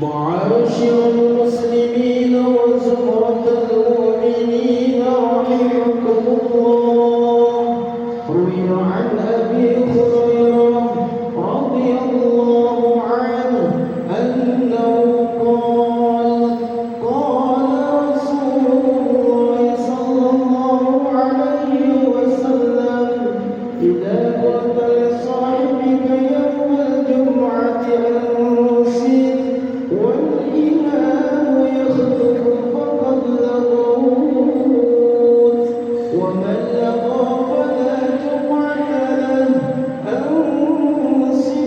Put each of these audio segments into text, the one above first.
معاشر المسلمين وزمرة المؤمنين رحمكم الله. روي عن أبي هريرة رضي الله عنه أنه قال قال رسول الله صلى الله عليه وسلم: إذا قلت لصاحبك يوم الجمعة أنصت والإمام يخطب فقد لغوت، ومن لغى فلا جمعة له. أنصتوا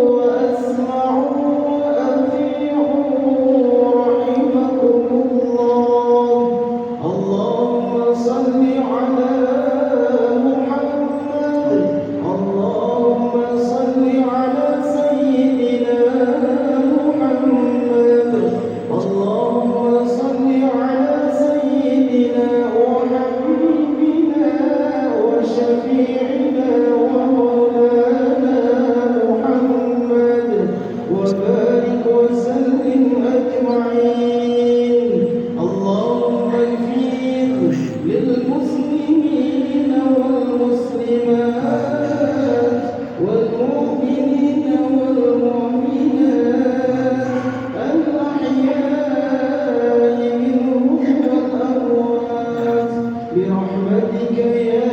وأسمعوا وأطيعوا رحمكم الله. اللهم صل على محمد. اللهم صل على سيدنا محمد. اللهم صل على سيدنا وحبيبنا وشفيعنا ومولانا محمد، وبارك وسلم أجمعين. اللهم اغفر للمسلمين والمسلمات والمؤمنين والمؤمنات الأحياء منهم والأموات برحمتك يا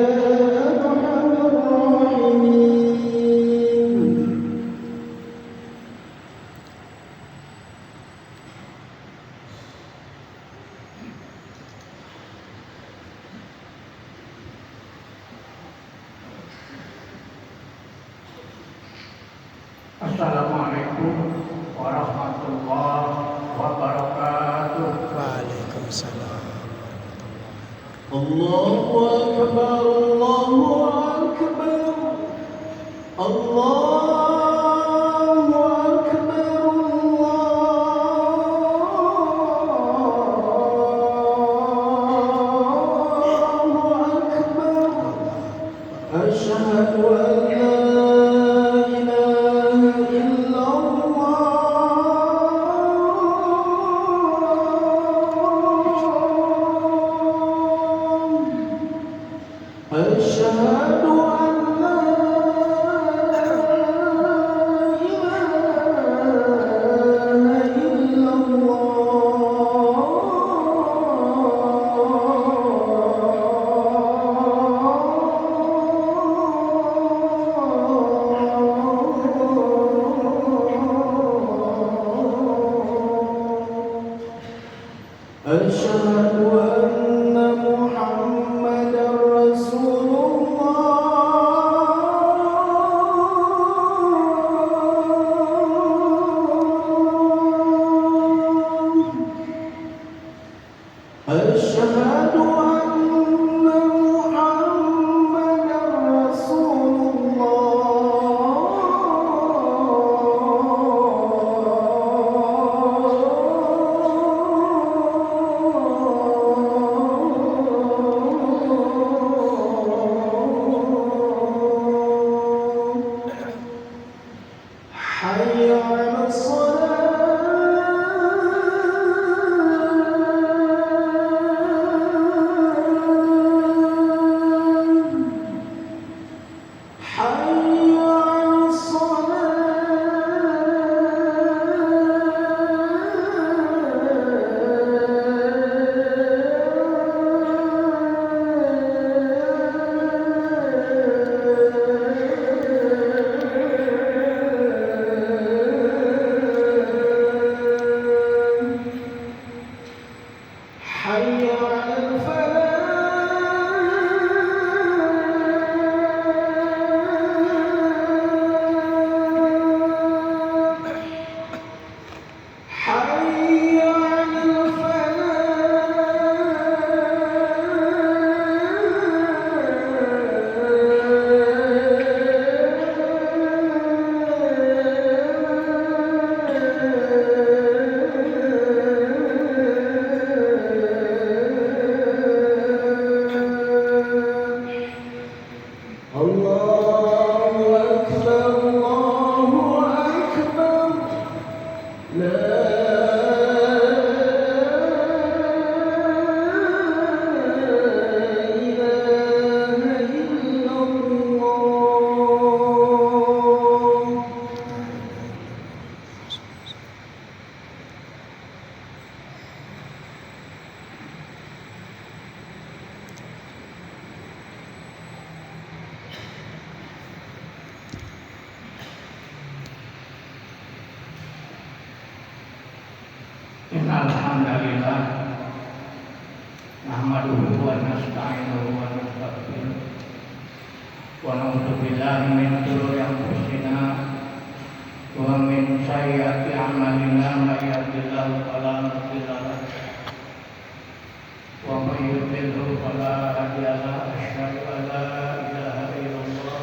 أرحم الراحمين. Assalamualaikum warahmatullahi wabarakatuh. Waalaikumsalam. Allahu Akbar, Allahu Akbar, Allahu Akbar, Allahu Akbar. Asyhadu an la ilaha illallah. أشهد أن لا إله إلا الله. أشهد أن محمدا رسول الله. أشهد أن محمدا رسول الله. حي على الصلاة. حي على الصلاة. حي على الفلاح. Alhamdulillah nahmaduhu wa nasta'inuhu wa nastaghfiruh wa na'udzu billahi min shururi anfusina wa min sayyiati a'malina may yahdihillahu fala mudilla lahu wa may yudlilhu fala hadiya lahu asyhadu an la ilaha illallah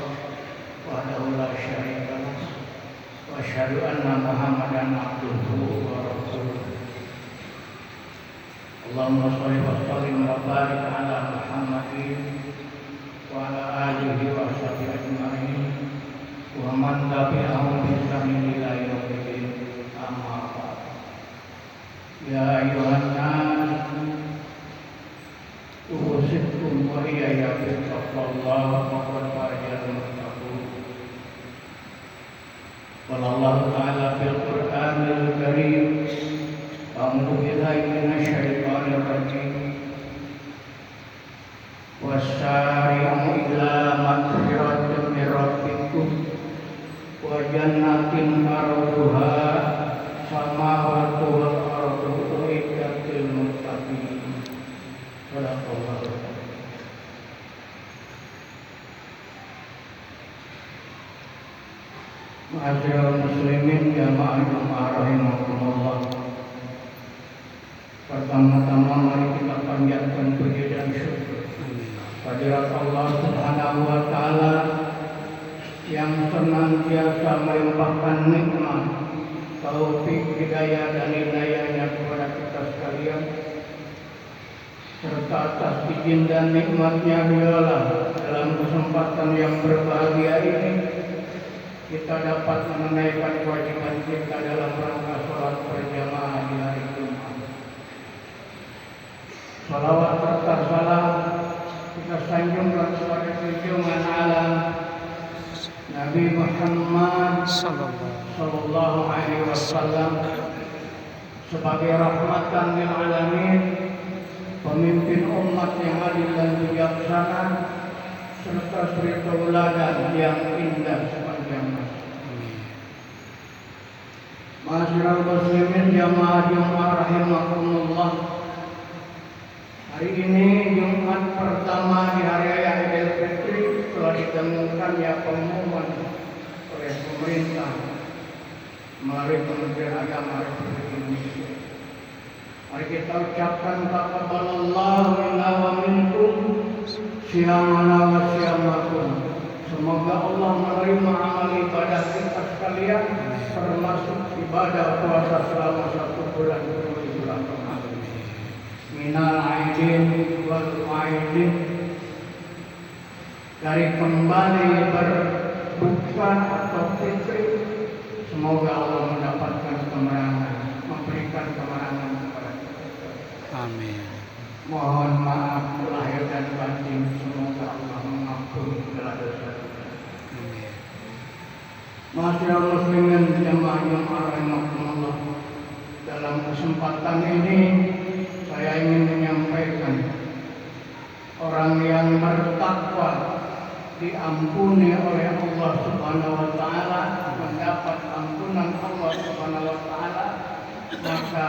wahdahu la syarika lahu wa asyhadu anna Muhammadan abduhu wa rasuluh. Allahumma sholli wa sallim wa barik ala Muhammadin wa ala alihi wa sahbihi ajma'in wa man tabi'ahum bi ihsanin ila yaumil din. Amma ba'd. Ya ayyuhan nas usikum wa iyaya bi taqwallah wa qad fajal muttaqun. Qala Allah ta'ala fil Qur'anil Karim a'udzu billahi minasyaitonir rajim wasari'u ila magfiratin min rabbikum wa jannatin arduha samawati wal ardu uiddat lil muttaqin. Sadaqallahu alazim. Ma'asyiral muslimin jamaah rahimakumullah. Pertama-tama mari kita panjatkan puji dan syukur kehadirat Allah Subhanahu wa taala yang senantiasa melimpahkan nikmat, taufik, hidayah dan hidayahnya kepada kita sekalian, serta atas izin dan nikmatnya dialah dalam kesempatan yang berbahagia ini kita dapat menunaikan kewajiban kita dalam rangka sholat berjamaah di hari Jumat. Salawat serta salam kita sanjungkan kepada junjungan alam Nabi Muhammad sallallahu alaihi wasallam sebagai rahmatan lil alamin, pemimpin umat yang adil dan bijaksana, serta suri tauladan yang indah sepanjang masa. Ma'asyiral muslimin jamaah Jumat rahimakumullah. Hari ini Jumat pertama di hari raya Idul Fitri telah ditemukan ya pengumuman oleh pemerintah melalui Kementerian Agama Republik Indonesia. Mari kita ucapkan taqabbalallahu minna wa minkum syiyamana wa syiyamakum. Semoga Allah menerima amal ibadah kita sekalian, termasuk ibadah puasa selama 1 bulan di bulan Ramadan. Minal aidin wal aidin, dari kembali berbuka atau fitri, semoga Allah mendapatkan kemenangan, memberikan kemenangan kepada kita. Amin. Mohon maaf lahir dan batin, semoga Allah mengampuni segala dosa. Amin. Ma'asyiral muslimin jamaah rahimakumullah. Dalam kesempatan ini saya ingin menyampaikan orang yang bertakwa diampuni oleh Allah Subhanahu wa taala, mendapat ampunan Allah Subhanahu wa taala, maka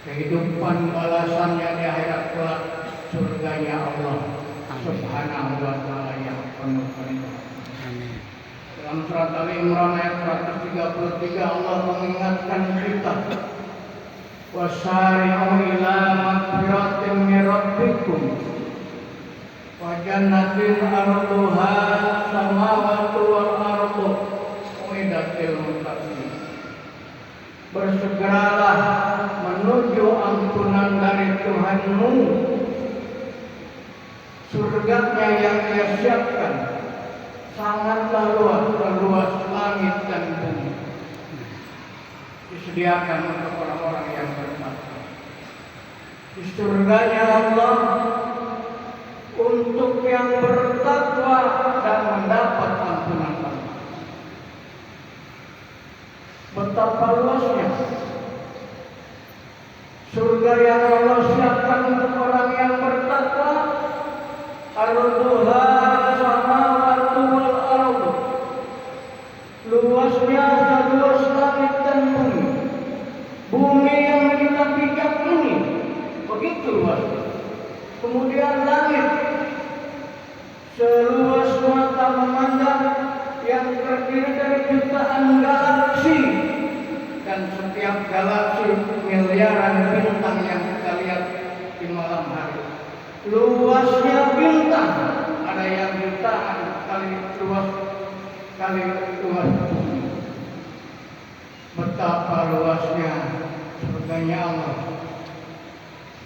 kehidupan balasannya di akhirat kelak surganya Allah Subhanahu wa taala yang penuh kenikmatan. Amin. Dalam surat Ali Imran ayat 133 Allah mengingatkan kita, wasari'u ila magfiratin min rabbikum wa jannatin arduha samawati wal ardu uiddat lil muttaqin. Bersegeralah menuju ampunan dari Tuhanmu, surganya yang Dia siapkan sangatlah luas, seluas langit dan bumi, disediakan untuk orang-orang yang bertakwa. Di surganya Allah untuk yang bertakwa dan mendapat ampunan Allah. Betapa luasnya surga yang Allah siapkan untuk orang yang bertakwa. Arduha samawati wal ardu, luasnya seluas langit dan bumi. Bumi luasnya bintang, ada yang jutaan kali luas bumi. Betapa luasnya surganya Allah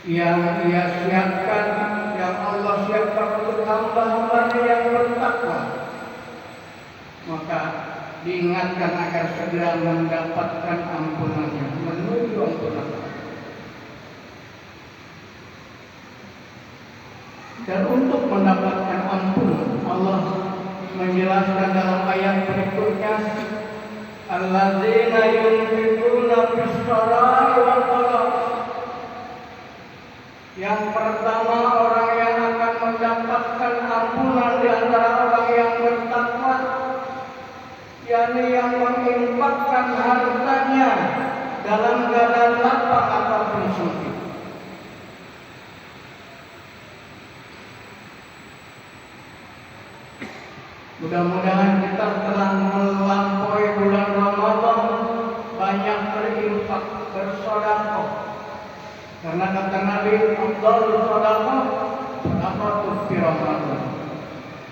yang Ia siapkan, yang Allah siapkan untuk hamba-hambanya yang bertakwa. Maka diingatkan agar segera mendapatkan ampunannya, menuju ampunan. Dan untuk mendapatkan ampunan, Allah menjelaskan dalam ayat berikutnya, alladzina yunfiquna fis-sarai wal dharra. Yang pertama, orang yang akan mendapatkan ampunan di antara orang yang bertakwa, yakni yang menginfakkan hartanya dalam keadaan lapang ataupun sempit. Mudah-mudahan kita telah melampaui bulan Ramadan banyak berinfak, bersedekah. Karena kata Nabi, afdhalus sedekah sedekah fi Ramadan.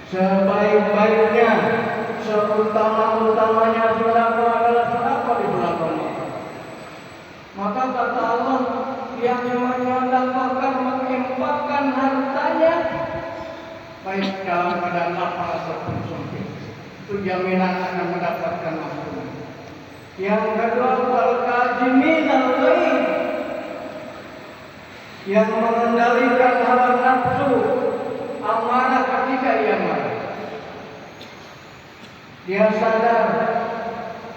Sebaik-baiknya, seutama-utamanya sedekah adalah sedekah di bulan Ramadan. Maka kata Allah, yang menyedekahkan, menginfakkan hartanya baik dalam keadaan lapang ataupun sempit, itu jaminan akan mendapatkan ampunan. Yang kedua, wal-kazimin al-ghaidh, yang mengendalikan hawa nafsu, amarah ketika ia marah. Dia sadar,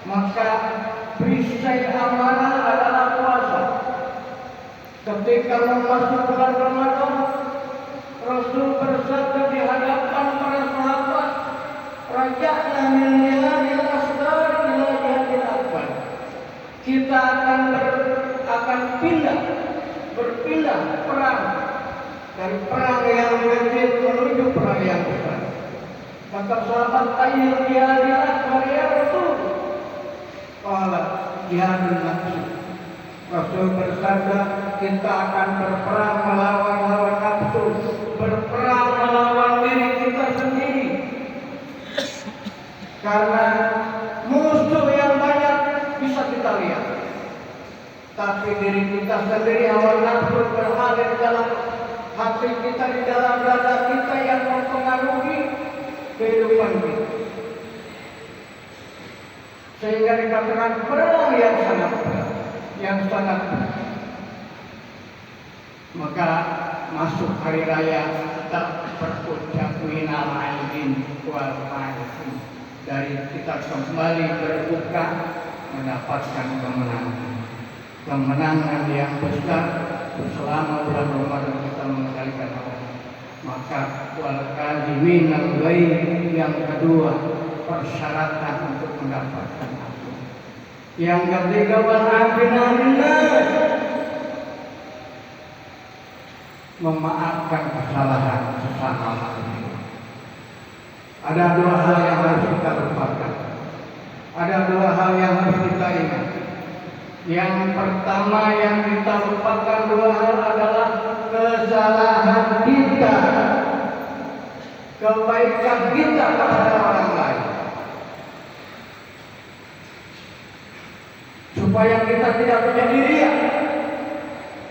maka perisai amarah adalah puasa. Ketika memasuki bulan Ramadan, Rasul bersabda di hadapan para sahabat, raja'na min jihadil asghar ila jihadil akbar. Kita akan berpindah perang dari perang yang kecil menuju perang yang besar. Kata sahabat, ayyul jihadil akbar ya Rasul? Qala jihadun nafsi. Rasul bersabda, kita akan berperang melawan hawa nafsu, berperang melawan diri kita sendiri. Karena musuh yang banyak bisa kita lihat, tapi diri kita sendiri, hawa nafsu berada di dalam hati kita, di dalam dada kita yang mempengaruhi kehidupan kita. Sehingga dikatakan perang yang sangat berat, yang sangat berat. Maka masuk hari raya kita berucap minal aidin wal faizin, dari kita kembali berbuka mendapatkan kemenangan yang besar selama bulan Ramadan kita mengendalikan hawa. Maka wal kazimin al-ghaidh, yang kedua, persyaratan untuk mendapatkan ampunan. Yang ketiga, wal afina 'anil nas, memaafkan kesalahan sesama manusia. Ada dua hal yang harus kita lupakan. Ada dua hal yang harus kita ingat. Yang pertama yang kita lupakan dua hal adalah kesalahan kita, kebaikan kita kepada orang lain. Supaya kita tidak menjadi riya.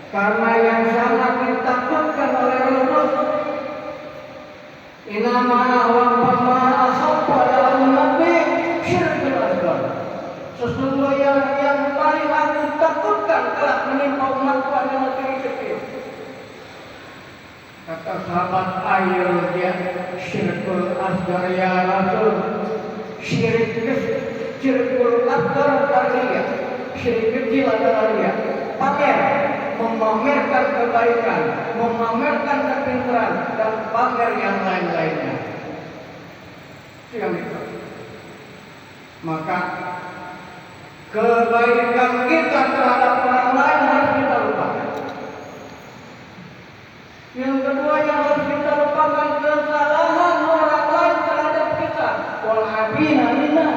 Karena yang sangat ditakutkan oleh Rasul, inama wa ma asabba ala nabi syirkul asghar. Sesungguhnya yang paling aku takutkan telah menimpa umatku adalah syirik kecil. Kata sahabat, ayo dia syirkul asghar ya Rasul. Syirkul asghar adalah syirik kecil adalah riya. Pamer, memamerkan kebaikan, memamerkan kepintaran, dan pamer yang lain-lainnya. Maka kebaikan kita terhadap orang lain harus kita lupakan. Yang kedua yang harus kita lupakan, kesalahan orang lain terhadap kita. Wal afina 'anil nas.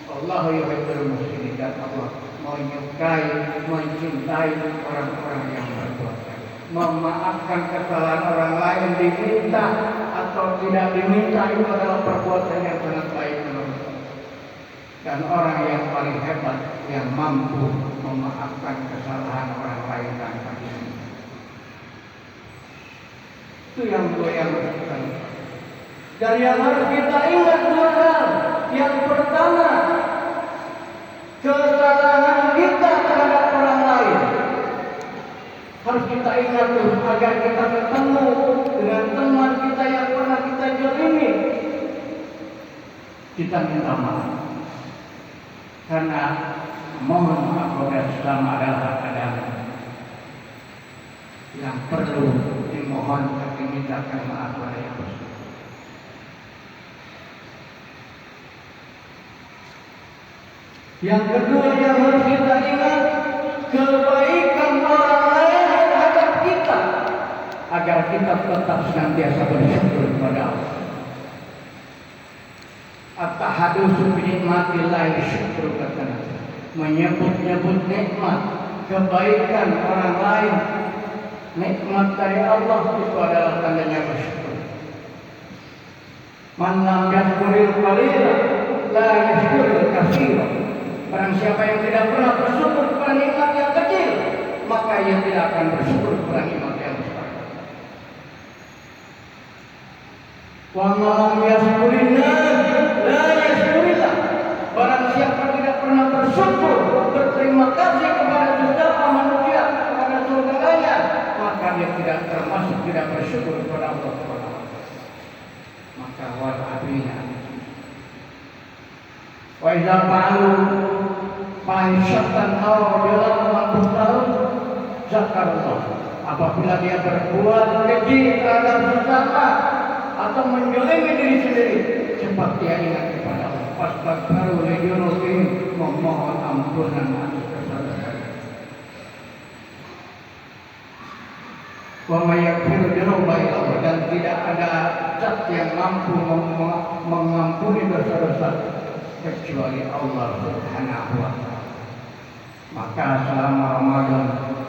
Allahu yuhibbul muhsinin, dan Allah menyukai, mencintai orang-orang yang berbuat baik. memaafkan kesalahan orang lain diminta atau tidak diminta itu adalah perbuatan yang sangat baik menurut Allah. Dan orang yang paling hebat yang mampu memaafkan kesalahan orang lain tanpa diminta. Itu yang harus kita ingat. Dan yang harus kita ingat dua hal. Yang pertama, kesalahan kita terhadap orang lain harus kita ingat tuh, agar kita ketemu dengan teman kita yang pernah kita zalimi, kita minta maaf. Karena mohon maaf kepada sesama adalah hak agama yang perlu dimohon dan dimintakan maaf kepada yang bersama. Yang kedua yang harus kita ingat, kebaikan orang lain terhadap kita, agar kita tetap senantiasa bersyukur kepada Allah. At-tahadutsu bi nikmatillahi syukru katana. Menyebut-nyebut nikmat, kebaikan orang lain, nikmat dari Allah itu adalah tandanya bersyukur. Man lam yashkuril qalila la yashkuril katsira. Barang siapa yang tidak pernah bersyukur kepada nikmat yang kecil, maka ia tidak akan bersyukur kepada nikmat yang besar. Wa man yashkurin nas la yashkurillah. Barang siapa tidak pernah bersyukur, berterima kasih kepada sesama manusia, kepada saudaranya, maka dia tidak termasuk tidak bersyukur kepada Allah Subhanahu wa taala. Maka wal abina wa idza fa'alu fahishatan aw jalal maqsal zakarullah. Apabila dia berbuat keji terhadap sesama atau menjolimi diri sendiri, cepat dia ingat kepada Allah. Fastaghfiru li dzunubihim, memohon ampunan atas kesalahan. Wa may yaghfiru dzunuba illa Allah, dan tidak ada zat yang mampu mengampuni dosa-dosa kecuali Allah Subhanahu wa taala. Maka selama Ramadan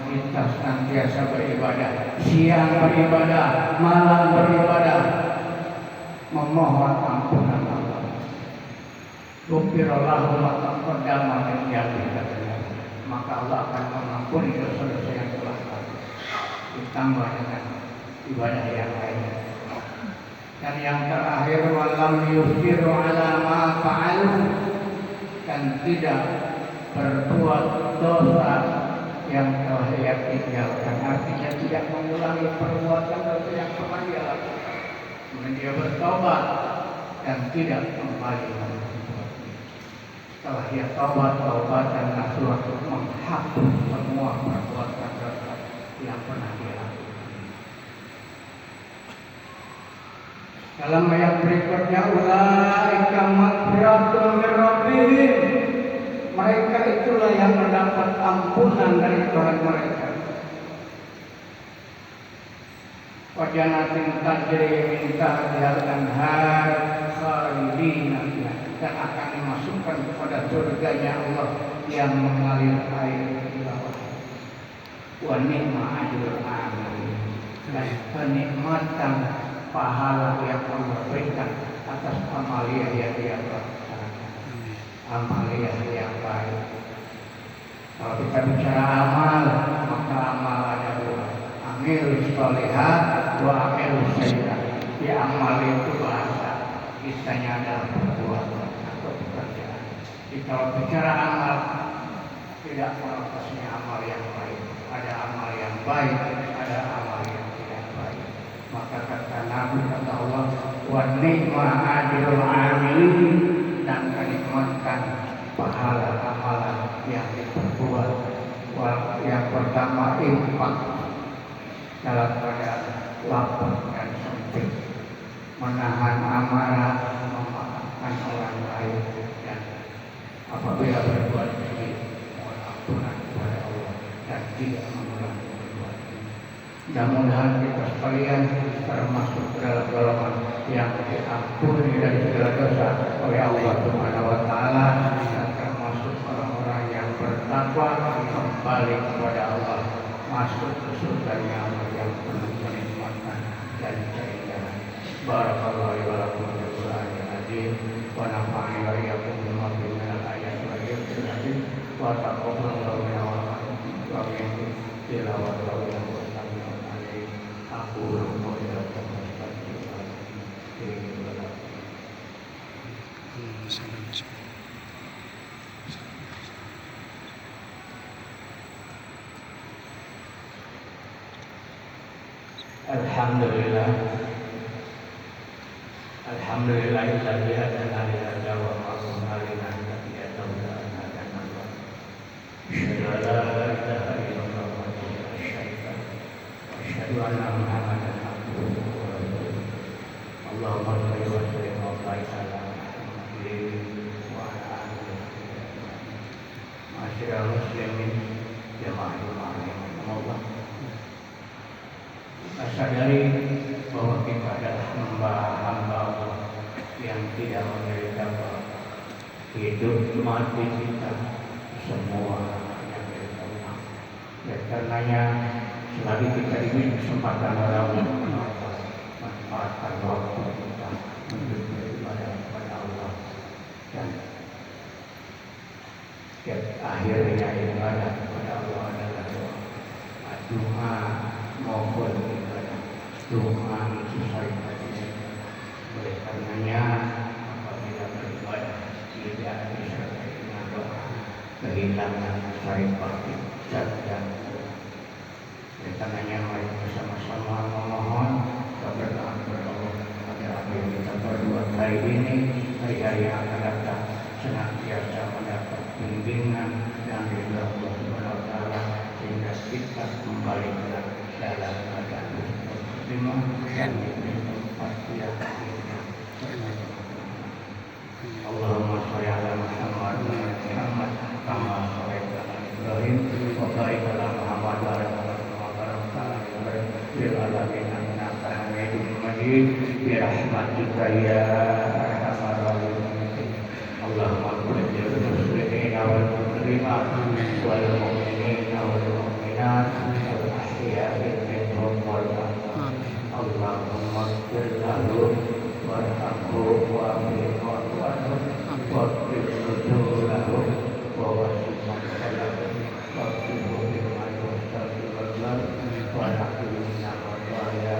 kita senantiasa beribadah, siang beribadah, malam beribadah, memohon ampunan Allah. Ghufirallahu ma taqaddama min dhanbihi, maka Allah akan mengampuni dosa-dosa yang telah lalu, ditambah dengan ibadah yang lain. Dan yang terakhir, walam yusiru ala ma fa'alu, dan tidak berbuat dosa yang telah ia tinggalkan. Artinya tidak mengulangi perbuatan dosa yang pernah dia lakukan. Kemudian dia bertobat dan tidak kembali berbuat. Setelah dia taubat dan nasuha menghapus semua perbuatan dosa yang pernah dia lakukan. Dalam ayat berikutnya, ulaika maghfiratun min rabbihim, mereka itulah yang mendapat ampunan dari Tuhan mereka. Wa jannatin tajri min tahtiha al-anhar khalidina fiha, dan akan dimasukkan kepada surganya Allah yang mengalir air di bawah. Wa ni'ma ajrul amilin, dan kenikmatan pahala yang Allah berikan atas amalia yang dia laksanakan, amalia yang baik. Kalau kita bicara amal, maka amal ada dua, amil sholihah wa amil sayyi'ah. Di amal itu bahasa istilahnya adalah perbuatan atau pekerjaan. Jadi kalau bicara amal, tidak melepasnya amal yang baik. Ada amal yang baik, ada amal yang tidak baik. Maka kata Nabi, kata Allah, wa ni'ma ajrul amilin, dan kenikmatan pahala amalan yang diperbuat. Yang pertama, infak dalam keadaan lapar dan sempit, menahan amarah, memaafkan orang lain, dan apabila berbuat ini, mohon ampunan kepada Allah dan tidak mengulangi perbuatan. Mudah-mudahan kita sekalian termasuk dalam golongan yang diampuni dari segala dosa oleh Allah Subhanahu wa taala, dan termasuk orang-orang yang bertakwa kembali kepada Allah masuk ke surganya Allah yang penuh kenikmatan dan keindahan. Barakallahu wa lakum fil Qur'anil azim wa nafa'ani wa iyyakum bima fihi minal ayati wal dhikril hakim wa taqabbalallahu minna wa minkum tilawatahu wa sami'un alim. Aku qawlakum Alhamdulillah. Alhamdulillahilladzi hadana li hadza wa ma kunna linahtadiya laula an hadana Allah. Asyhadu an la ilaha illallah wahdahu la syarika lahu wa asyhadu anna Muhammadan abduhu wa rasuluh. Allahumma shalli wa sallim wa barik ala Muhammadin wa ala alihi wa sahbihi. Ma'asyiral muslimin jamaah Allah. Kita sadari bahwa kita adalah hamba Allah yang tidak memiliki apa, hidup mati kita semua yang milik Allah. Dan karenanya selagi kita diberi kesempatan oleh Allah, manfaatkan waktu kita untuk beribadah kepada Allah dan akhirnya ibadah kepada Allah adalah doa maupun ibadah. Doa itu syariat. Oleh karenanya apabila beribadah tidak disertai dengan doa, kehilangan syariat dan oleh karenanya mari bersama-sama memohon keberkahan kepada Allah agar apa yang kita perbuat hari ini, hari-hari yang akan datang senantiasa mendapat bimbingan dan ridha Allah Subhanahu wa taala sehingga kita kembali dalam keadaan terima dan tempat yang indah. Allahumma shalli ala Muhammad wa ala Muhammad kama shallaita ala Ibrahim wa barik ala Muhammad wa ala Muhammad fil alamin innaka Hamidum Majid bi rahmatika ya arhamar rahimin. Allahumma qul lil muslimina wal muslimat wal mu'minina wal mu'minat wal ahya'i minhum wal amwat. Allahumma ighfir lahum warhamhum wa'afihim wa'fu anhum waghfir lahum wa wasi'hum lahum waghfirhum bima yastaghfirullah wa naqina wa ya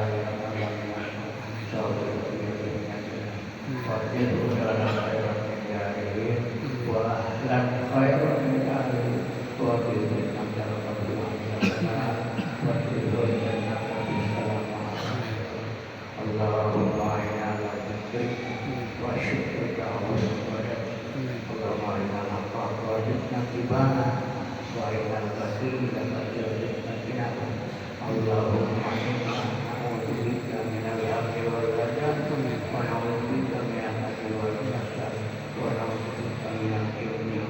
Allahumma inna ala dzikrik wa syukrika wa ibadah. Allahumma inna nafa'ka wa rizqna tibana wa inna al-basira wa rizqna tinaka. Allahumma inna na'udzubika minal hammi wal ghadab wa na'udzubika minal hasadi wal hasad wa na'udzubika minal kibri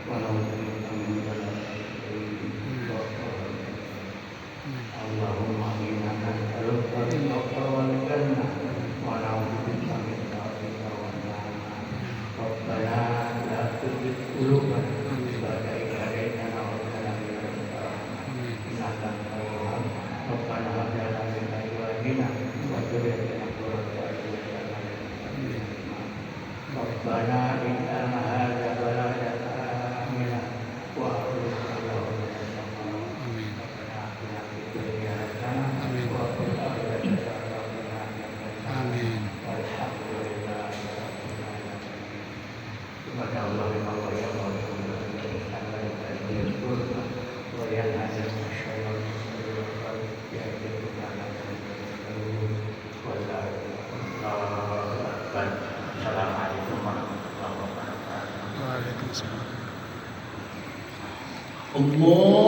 wa na'udzubika min Allahumma inna nas'aluka ridhaka wal jannah wa na'udzubika min sakhatika wan nar. Rabbana la tuzigh qulubana ba'da idh hadaytana wa hab lana min ladunka rahmah innaka antal wahhab. Rabbana hab lana min azwajina wa dhurriyyatina qurrata a'yun waj'alna lil muttaqina imama. Rabbana innana hadza baladan aminan wa aghfir lana Assalamualaikum warahmatullahi wabarakatuh. Waalaikumsalam. Allah